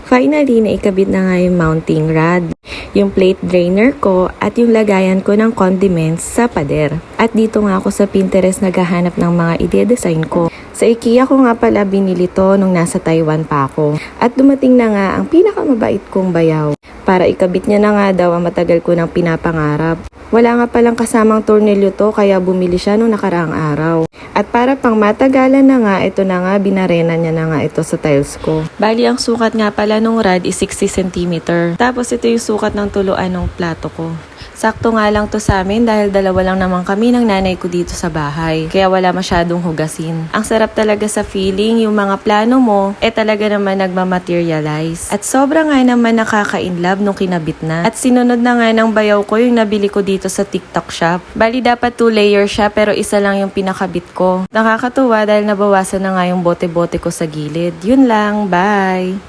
Finally, naikabit na nga yung mounting rod, yung plate drainer ko at yung lagayan ko ng condiments sa pader. At dito nga ako sa Pinterest naghahanap ng mga ide-design ko. Sa IKEA ko nga pala binili to nung nasa Taiwan pa ako. At dumating na nga ang pinakamabait kong bayaw. Para ikabit niya na nga daw ang matagal ko nang pinapangarap. Wala nga palang kasamang tornilyo to kaya bumili siya nung nakaraang araw. At para pang matagalan na nga, ito na nga, binarena niya na nga ito sa tiles ko. Bali, ang sukat nga pala nung rod is 60 cm. Tapos ito yung sukat ng tuluan ng plato ko. Sakto nga lang to sa amin dahil dalawa lang naman kami ng nanay ko dito sa bahay. Kaya wala masyadong hugasin. Ang sarap talaga sa feeling, yung mga plano mo, talaga naman nagmamaterialize. At sobra nga naman nakaka-inlove nung kinabit na. At sinunod na nga ng bayaw ko yung nabili ko dito sa TikTok shop. Bali dapat 2 layer siya pero isa lang yung pinakabit ko. Nakakatuwa dahil nabawasan na nga yung bote-bote ko sa gilid. Yun lang, bye!